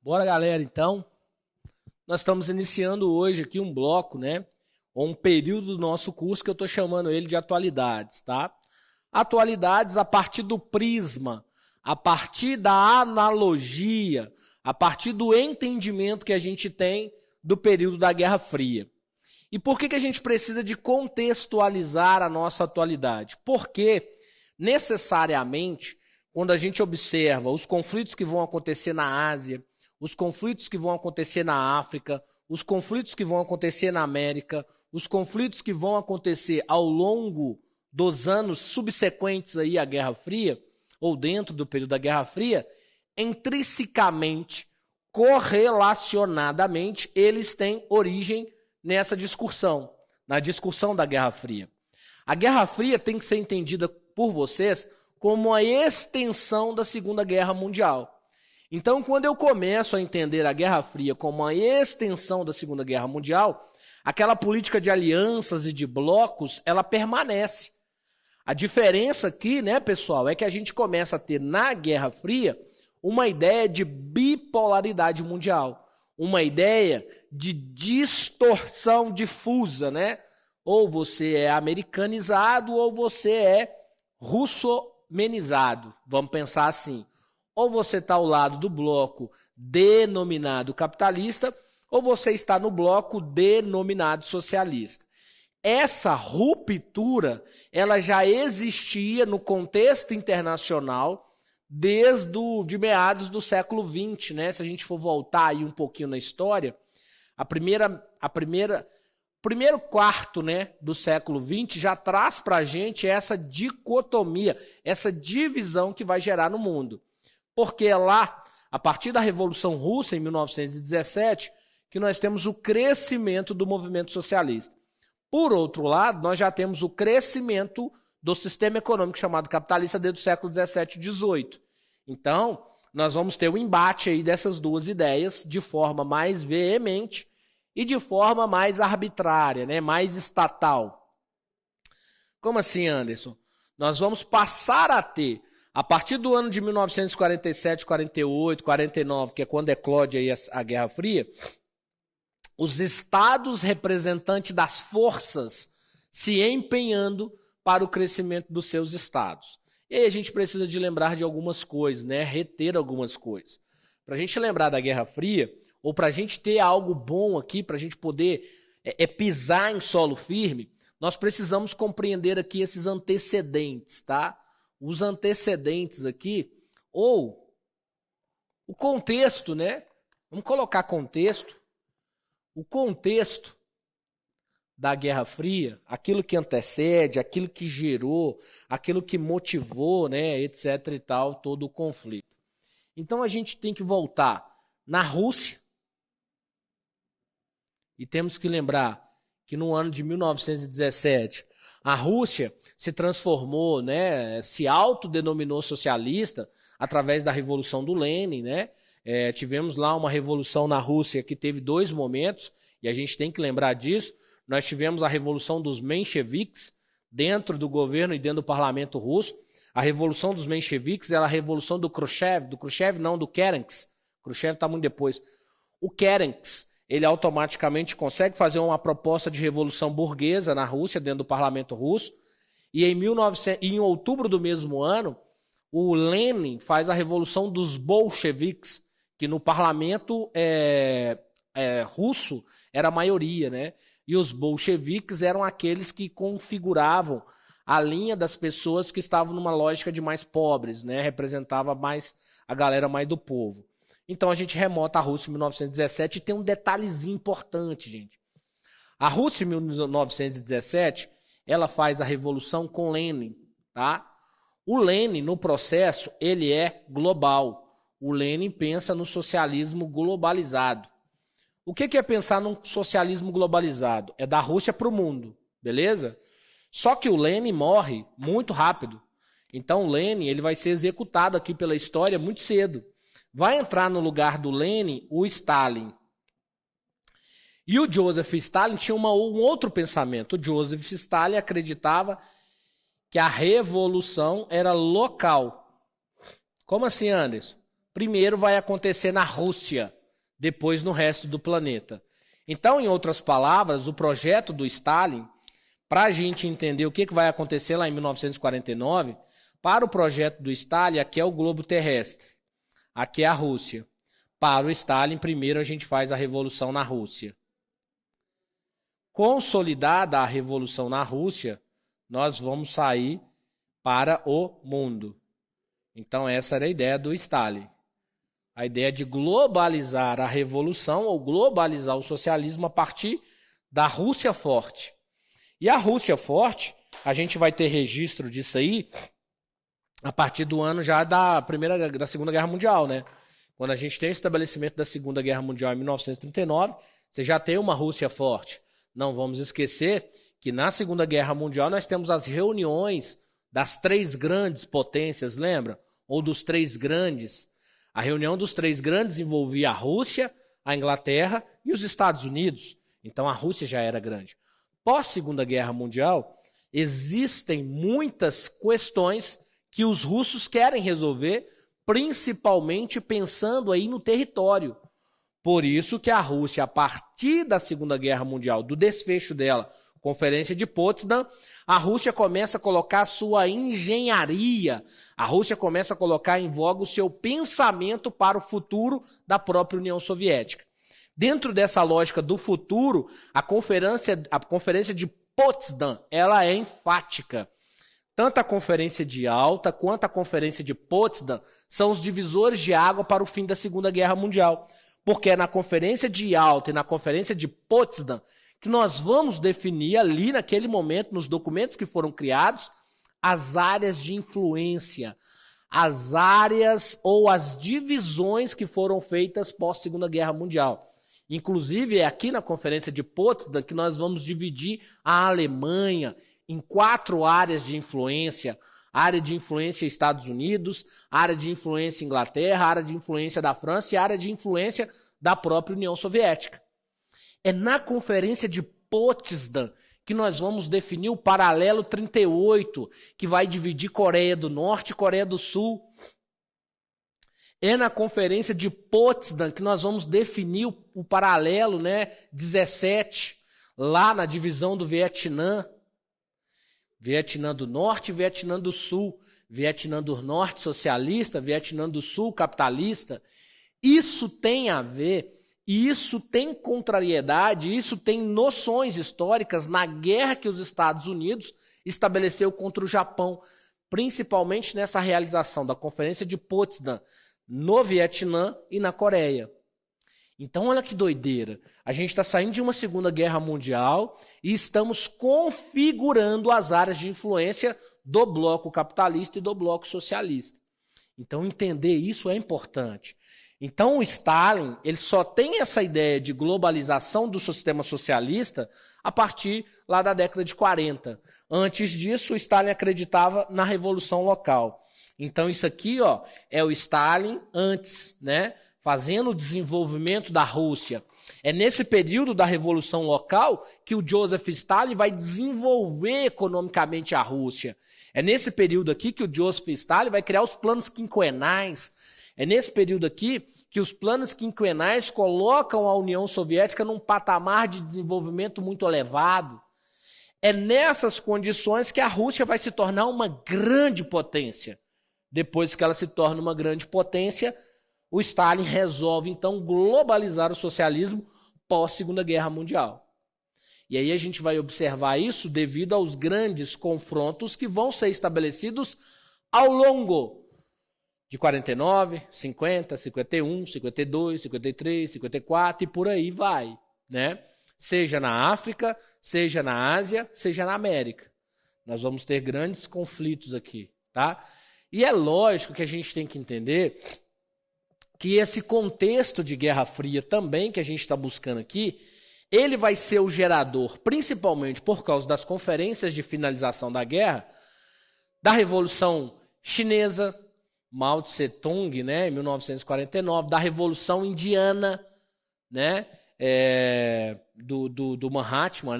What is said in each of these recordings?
Bora, galera, então. Nós estamos iniciando hoje aqui um bloco, né? Ou um período do nosso curso que eu estou chamando ele de atualidades, tá? Atualidades a partir do prisma, a partir da analogia, a partir do entendimento que a gente tem do período da Guerra Fria. E por que a gente precisa de contextualizar a nossa atualidade? Porque, necessariamente, quando a gente observa os conflitos que vão acontecer na Ásia, os conflitos que vão acontecer na África, os conflitos que vão acontecer na América, os conflitos que vão acontecer ao longo dos anos subsequentes aí à Guerra Fria, ou dentro do período da Guerra Fria, intrinsecamente, correlacionadamente, eles têm origem nessa discussão, na discussão da Guerra Fria. A Guerra Fria tem que ser entendida por vocês como a extensão da Segunda Guerra Mundial. Então, quando eu começo a entender a Guerra Fria como a extensão da Segunda Guerra Mundial, aquela política de alianças e de blocos, ela permanece. A diferença aqui, né, pessoal, é que a gente começa a ter na Guerra Fria uma ideia de bipolaridade mundial, uma ideia de distorção difusa, né? Ou você é americanizado ou você é russomenizado, vamos pensar assim. Ou você está ao lado do bloco denominado capitalista, ou você está no bloco denominado socialista. Essa ruptura, ela já existia no contexto internacional de meados do século XX, né? Se a gente for voltar aí um pouquinho na história, primeiro quarto, né, do século XX já traz para a gente essa dicotomia, essa divisão que vai gerar no mundo. Porque é lá, a partir da Revolução Russa, em 1917, que nós temos o crescimento do movimento socialista. Por outro lado, nós já temos o crescimento do sistema econômico chamado capitalista desde o século XVII e XVIII. Então, nós vamos ter o embate aí dessas duas ideias de forma mais veemente e de forma mais arbitrária, né? Mais estatal. Como assim, Anderson? Nós vamos passar a ter, a partir do ano de 1947, 48, 49, que é quando eclode aí a Guerra Fria, os estados representantes das forças se empenhando para o crescimento dos seus estados. E aí a gente precisa de lembrar de algumas coisas, né? Reter algumas coisas. Para a gente lembrar da Guerra Fria, ou para a gente ter algo bom aqui, para a gente poder pisar em solo firme, nós precisamos compreender aqui esses antecedentes, tá? Os antecedentes aqui, ou o contexto, né? Vamos colocar contexto. O contexto da Guerra Fria, aquilo que antecede, aquilo que gerou, aquilo que motivou, né, etc. e tal, todo o conflito. Então a gente tem que voltar na Rússia e temos que lembrar que no ano de 1917 a Rússia se transformou, né, se autodenominou socialista através da Revolução do Lenin, né? Tivemos lá uma revolução na Rússia que teve dois momentos, e a gente tem que lembrar disso. Nós tivemos a Revolução dos Mencheviques dentro do governo e dentro do parlamento russo. A Revolução dos Mencheviques era a revolução do Khrushchev não, do Kerensk. Khrushchev está muito depois. O Kerensk, ele automaticamente consegue fazer uma proposta de revolução burguesa na Rússia, dentro do parlamento russo, e em outubro do mesmo ano, o Lenin faz a revolução dos bolcheviques, que no parlamento russo era a maioria, né? E os bolcheviques eram aqueles que configuravam a linha das pessoas que estavam numa lógica de mais pobres, né? Representava mais a galera mais do povo. Então a gente remota a Rússia em 1917 e tem um detalhezinho importante, gente. A Rússia em 1917, ela faz a revolução com Lenin, tá? O Lenin, no processo, ele é global. O Lenin pensa no socialismo globalizado. O que é pensar num socialismo globalizado? É da Rússia para o mundo, beleza? Só que o Lenin morre muito rápido. Então o Lenin ele vai ser executado aqui pela história muito cedo. Vai entrar no lugar do Lenin o Stalin. E o Joseph Stalin tinha um outro pensamento. O Joseph Stalin acreditava que a revolução era local. Como assim, Anderson? primeiro vai acontecer na Rússia, depois no resto do planeta. Então, em outras palavras, o projeto do Stalin, para a gente entender o que vai acontecer lá em 1949, para o projeto do Stalin, aqui é o globo terrestre, aqui é a Rússia. Para o Stalin, primeiro a gente faz a revolução na Rússia. Consolidada a revolução na Rússia, nós vamos sair para o mundo. Então, essa era a ideia do Stalin. A ideia de globalizar a revolução ou globalizar o socialismo a partir da Rússia forte. E a Rússia forte, a gente vai ter registro disso aí a partir do ano já da Segunda Guerra Mundial, né? Quando a gente tem o estabelecimento da Segunda Guerra Mundial em 1939, você já tem uma Rússia forte. Não vamos esquecer que na Segunda Guerra Mundial nós temos as reuniões das três grandes potências, lembra? Ou dos três grandes. A reunião dos três grandes envolvia a Rússia, a Inglaterra e os Estados Unidos. Então a Rússia já era grande. Pós-Segunda Guerra Mundial, existem muitas questões que os russos querem resolver, principalmente pensando aí no território. Por isso que a Rússia, a partir da Segunda Guerra Mundial, do desfecho dela, Conferência de Potsdam, a Rússia começa a colocar a sua engenharia, a Rússia começa a colocar em voga o seu pensamento para o futuro da própria União Soviética. Dentro dessa lógica do futuro, a Conferência de Potsdam, ela é enfática. Tanto a Conferência de Alta quanto a Conferência de Potsdam são os divisores de água para o fim da Segunda Guerra Mundial. Porque é na Conferência de Alta e na Conferência de Potsdam que nós vamos definir ali, naquele momento, nos documentos que foram criados, as áreas de influência, as áreas ou as divisões que foram feitas pós-Segunda Guerra Mundial. Inclusive, é aqui na Conferência de Potsdam que nós vamos dividir a Alemanha em 4 áreas de influência. Área de influência Estados Unidos, área de influência Inglaterra, área de influência da França e área de influência da própria União Soviética. É na Conferência de Potsdam que nós vamos definir o paralelo 38, que vai dividir Coreia do Norte e Coreia do Sul. É na Conferência de Potsdam que nós vamos definir o paralelo, 17, lá na divisão do Vietnã. Vietnã do Norte e Vietnã do Sul. Vietnã do Norte socialista, Vietnã do Sul capitalista. Isso tem a ver, e isso tem contrariedade, isso tem noções históricas na guerra que os Estados Unidos estabeleceu contra o Japão, principalmente nessa realização da Conferência de Potsdam no Vietnã e na Coreia. Então, olha que doideira. A gente está saindo de uma Segunda Guerra Mundial e estamos configurando as áreas de influência do bloco capitalista e do bloco socialista. Então, entender isso é importante. Então, o Stalin, ele só tem essa ideia de globalização do sistema socialista a partir lá da década de 40. Antes disso, o Stalin acreditava na revolução local. Então, isso aqui, é o Stalin antes, fazendo o desenvolvimento da Rússia. É nesse período da revolução local que o Joseph Stalin vai desenvolver economicamente a Rússia. É nesse período aqui que o Joseph Stalin vai criar os planos quinquenais. É nesse período aqui que os planos quinquenais colocam a União Soviética num patamar de desenvolvimento muito elevado. É nessas condições que a Rússia vai se tornar uma grande potência. Depois que ela se torna uma grande potência, o Stalin resolve, então, globalizar o socialismo pós-Segunda Guerra Mundial. E aí a gente vai observar isso devido aos grandes confrontos que vão ser estabelecidos ao longo de 49, 50, 51, 52, 53, 54 e por aí vai, Seja na África, seja na Ásia, seja na América. Nós vamos ter grandes conflitos aqui, tá? E é lógico que a gente tem que entender que esse contexto de Guerra Fria também que a gente está buscando aqui, ele vai ser o gerador, principalmente por causa das conferências de finalização da guerra, da Revolução Chinesa, Mao Tse-tung, em 1949, da Revolução Indiana, do Mahatma,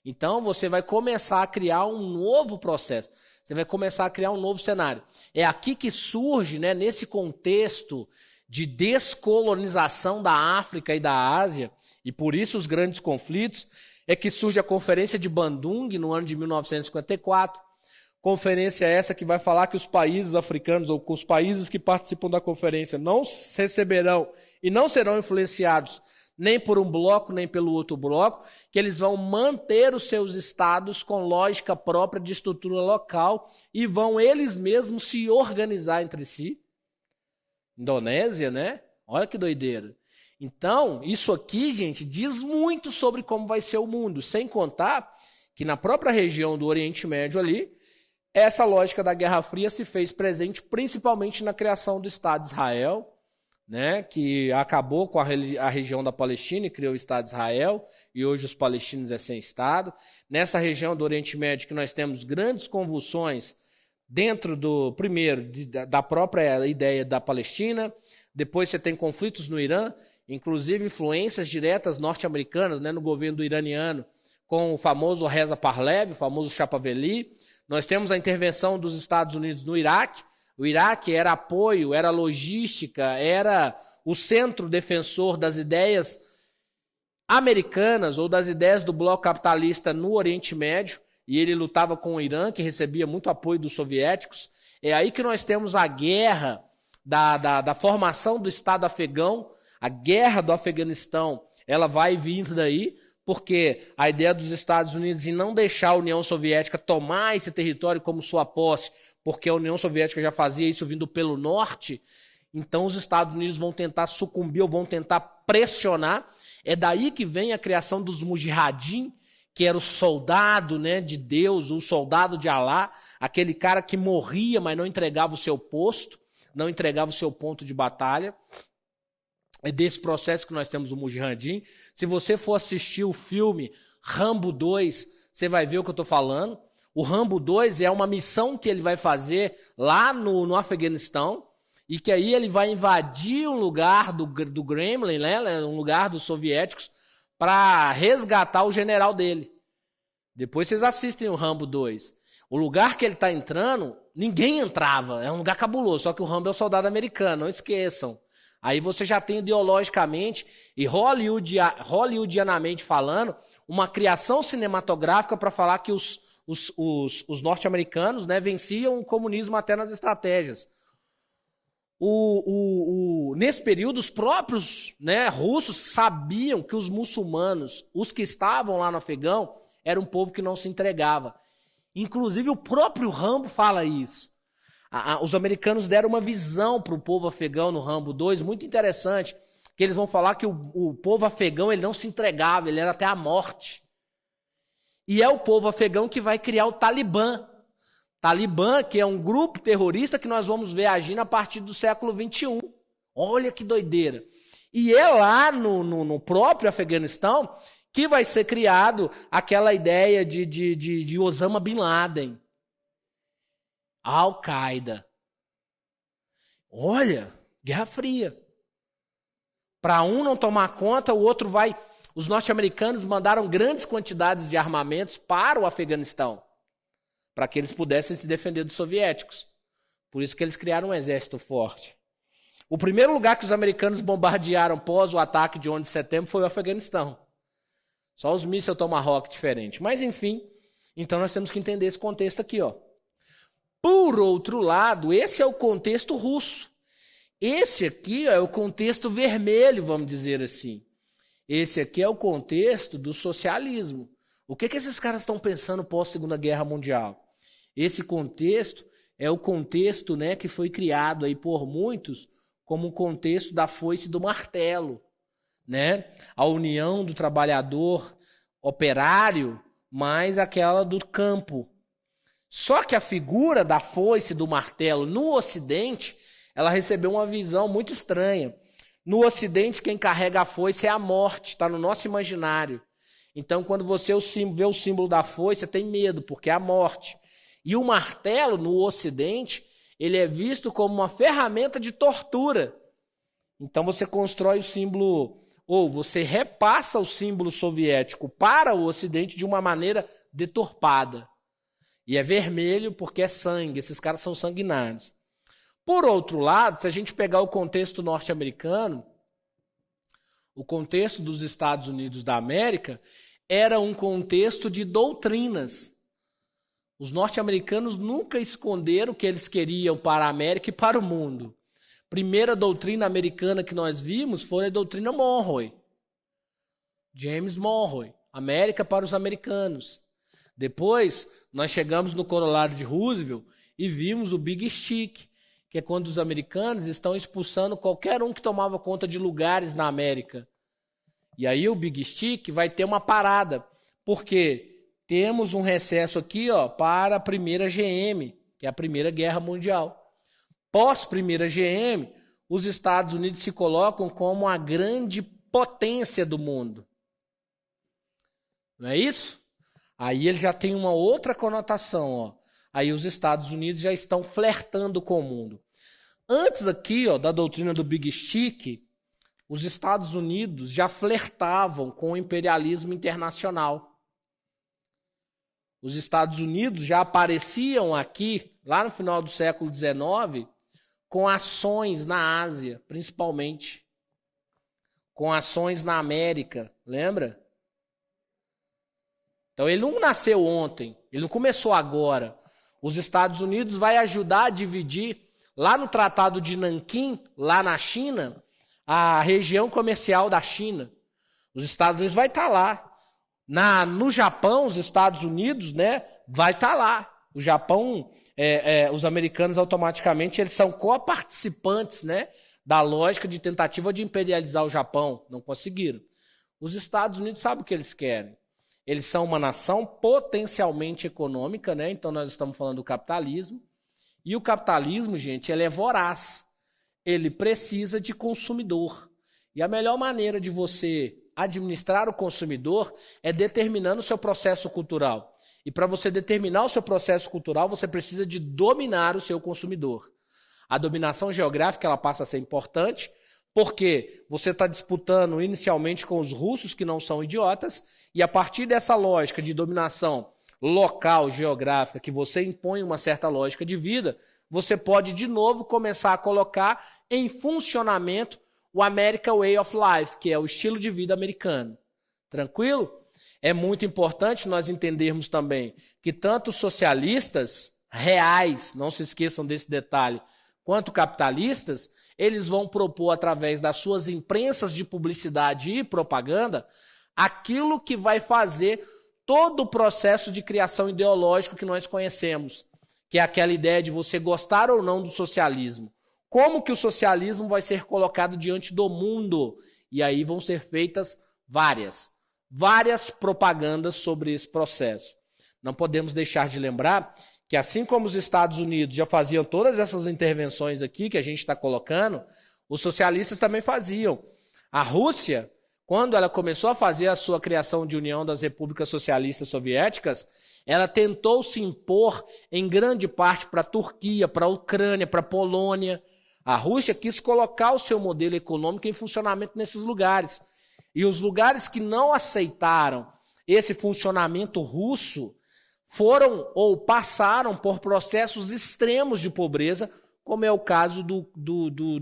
Então você vai começar a criar um novo processo. Você vai começar a criar um novo cenário. É aqui que surge, né, nesse contexto de descolonização da África e da Ásia, e por isso os grandes conflitos, é que surge a Conferência de Bandung no ano de 1954. Conferência essa que vai falar que os países africanos, ou os países que participam da conferência, não receberão e não serão influenciados nem por um bloco, nem pelo outro bloco, que eles vão manter os seus estados com lógica própria de estrutura local e vão eles mesmos se organizar entre si. Indonésia, né? Olha que doideira. Então, isso aqui, gente, diz muito sobre como vai ser o mundo, sem contar que na própria região do Oriente Médio ali, essa lógica da Guerra Fria se fez presente principalmente na criação do Estado de Israel, né, que acabou com a região da Palestina e criou o Estado de Israel, e hoje os palestinos é sem Estado. Nessa região do Oriente Médio que nós temos grandes convulsões dentro primeiro, da própria ideia da Palestina, depois você tem conflitos no Irã, inclusive influências diretas norte-americanas, né, no governo do iraniano, com o famoso Reza Pahlavi, o famoso Chapaveli. Nós temos a intervenção dos Estados Unidos no Iraque. O Iraque era apoio, era logística, era o centro defensor das ideias americanas ou das ideias do bloco capitalista no Oriente Médio, e ele lutava com o Irã, que recebia muito apoio dos soviéticos. É aí que nós temos a guerra da formação do Estado afegão, a guerra do Afeganistão, ela vai vindo daí, porque a ideia dos Estados Unidos em não deixar a União Soviética tomar esse território como sua posse, porque a União Soviética já fazia isso vindo pelo norte, então os Estados Unidos vão tentar sucumbir ou vão tentar pressionar. É daí que vem a criação dos mujahidin, que era o soldado, né, de Deus, o soldado de Alá, aquele cara que morria, mas não entregava o seu posto, não entregava o seu ponto de batalha. É desse processo que nós temos o mujahidin. Se você for assistir o filme Rambo 2, você vai ver o que eu estou falando. O Rambo 2 é uma missão que ele vai fazer lá no Afeganistão, e que aí ele vai invadir um lugar do Kremlin, né, um lugar dos soviéticos, para resgatar o general dele. Depois vocês assistem o Rambo 2. O lugar que ele está entrando, ninguém entrava, é um lugar cabuloso, só que o Rambo é o soldado americano, não esqueçam. Aí você já tem ideologicamente e hollywoodianamente falando, uma criação cinematográfica para falar que os norte-americanos, né, venciam o comunismo até nas estratégias. Nesse período, os próprios, né, russos sabiam que os muçulmanos, os que estavam lá no Afegão, era um povo que não se entregava. Inclusive o próprio Rambo fala isso. Os americanos deram uma visão para o povo afegão no Rambo 2, muito interessante, que eles vão falar que o povo afegão ele não se entregava, ele era até a morte. E é o povo afegão que vai criar o Talibã. Talibã, que é um grupo terrorista que nós vamos ver agindo a partir do século XXI. Olha que doideira. E é lá no próprio Afeganistão que vai ser criado aquela ideia de Osama Bin Laden. Al-Qaeda. Olha, Guerra Fria. Para um não tomar conta, o outro vai... Os norte-americanos mandaram grandes quantidades de armamentos para o Afeganistão, para que eles pudessem se defender dos soviéticos. Por isso que eles criaram um exército forte. O primeiro lugar que os americanos bombardearam pós o ataque de 11 de setembro foi o Afeganistão. Só os mísseis Tomahawk diferentes. Mas, enfim, então nós temos que entender esse contexto aqui, ó. Por outro lado, esse é o contexto russo. Esse aqui é o contexto vermelho, vamos dizer assim. Esse aqui é o contexto do socialismo. O que esses caras estão pensando pós-Segunda Guerra Mundial? Esse contexto é o contexto, né, que foi criado aí por muitos como um contexto da foice e do martelo, né? A união do trabalhador operário mais aquela do campo. Só que a figura da foice e do martelo no Ocidente, ela recebeu uma visão muito estranha. No Ocidente, quem carrega a foice é a morte, está no nosso imaginário. Então, quando você vê o símbolo da foice, você tem medo, porque é a morte. E o martelo, no Ocidente, ele é visto como uma ferramenta de tortura. Então, você constrói o símbolo, ou você repassa o símbolo soviético para o Ocidente de uma maneira deturpada. E é vermelho porque é sangue, esses caras são sanguinários. Por outro lado, se a gente pegar o contexto norte-americano, o contexto dos Estados Unidos da América era um contexto de doutrinas. Os norte-americanos nunca esconderam o que eles queriam para a América e para o mundo. Primeira doutrina americana que nós vimos foi a doutrina Monroe. James Monroe, América para os americanos. Depois, nós chegamos no corolário de Roosevelt e vimos o Big Stick, que é quando os americanos estão expulsando qualquer um que tomava conta de lugares na América. E aí o Big Stick vai ter uma parada, porque temos um recesso aqui para a primeira GM, que é a Primeira Guerra Mundial. Pós-primeira GM, os Estados Unidos se colocam como a grande potência do mundo. Não é isso? Aí ele já tem uma outra conotação. Aí os Estados Unidos já estão flertando com o mundo. Antes aqui da doutrina do Big Stick, os Estados Unidos já flertavam com o imperialismo internacional. Os Estados Unidos já apareciam aqui, lá no final do século XIX, com ações na Ásia, principalmente. Com ações na América, lembra? Então ele não nasceu ontem, ele não começou agora. Os Estados Unidos vai ajudar a dividir, lá no Tratado de Nanquim, lá na China, a região comercial da China. Os Estados Unidos vai estar lá. No Japão, os Estados Unidos, né, vai estar lá. O Japão, os americanos automaticamente eles são coparticipantes, né, da lógica de tentativa de imperializar o Japão. Não conseguiram. Os Estados Unidos sabem o que eles querem. Eles são uma nação potencialmente econômica, né? Então nós estamos falando do capitalismo. E o capitalismo, gente, ele é voraz. Ele precisa de consumidor. E a melhor maneira de você administrar o consumidor é determinando o seu processo cultural. E para você determinar o seu processo cultural, você precisa de dominar o seu consumidor. A dominação geográfica ela passa a ser importante, porque você está disputando inicialmente com os russos, que não são idiotas, e a partir dessa lógica de dominação local, geográfica, que você impõe uma certa lógica de vida, você pode de novo começar a colocar em funcionamento o American Way of Life, que é o estilo de vida americano. Tranquilo? É muito importante nós entendermos também que tanto os socialistas reais, não se esqueçam desse detalhe, quanto capitalistas, eles vão propor através das suas imprensas de publicidade e propaganda aquilo que vai fazer todo o processo de criação ideológico que nós conhecemos, que é aquela ideia de você gostar ou não do socialismo. Como que o socialismo vai ser colocado diante do mundo? E aí vão ser feitas várias propagandas sobre esse processo. Não podemos deixar de lembrar que assim como os Estados Unidos já faziam todas essas intervenções aqui que a gente está colocando, os socialistas também faziam. A Rússia, quando ela começou a fazer a sua criação de União das Repúblicas Socialistas Soviéticas, ela tentou se impor em grande parte para a Turquia, para a Ucrânia, para a Polônia. A Rússia quis colocar o seu modelo econômico em funcionamento nesses lugares. E os lugares que não aceitaram esse funcionamento russo foram ou passaram por processos extremos de pobreza, como é o caso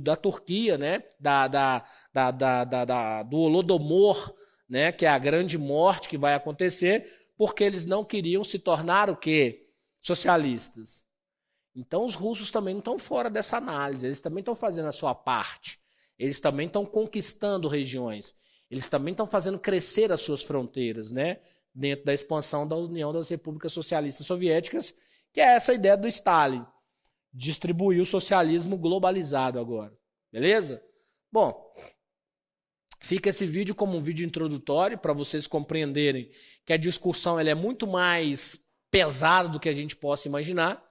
da Turquia, né? Do Holodomor, né? Que é a grande morte que vai acontecer, porque eles não queriam se tornar o quê? Socialistas. Então os russos também não estão fora dessa análise, eles também estão fazendo a sua parte, eles também estão conquistando regiões, eles também estão fazendo crescer as suas fronteiras, né? Dentro da expansão da União das Repúblicas Socialistas Soviéticas, que é essa ideia do Stalin, distribuir o socialismo globalizado agora, beleza? Bom, fica esse vídeo como um vídeo introdutório para vocês compreenderem que a discussão ela é muito mais pesada do que a gente possa imaginar.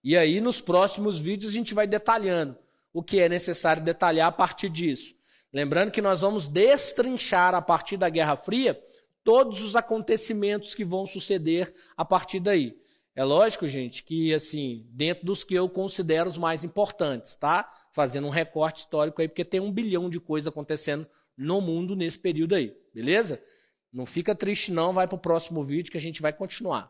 E aí, nos próximos vídeos, a gente vai detalhando o que é necessário detalhar a partir disso. Lembrando que nós vamos destrinchar, a partir da Guerra Fria, todos os acontecimentos que vão suceder a partir daí. É lógico, gente, que, assim, dentro dos que eu considero os mais importantes, tá? Fazendo um recorte histórico aí, porque tem 1 bilhão de coisas acontecendo no mundo nesse período aí, beleza? Não fica triste não, vai pro próximo vídeo que a gente vai continuar.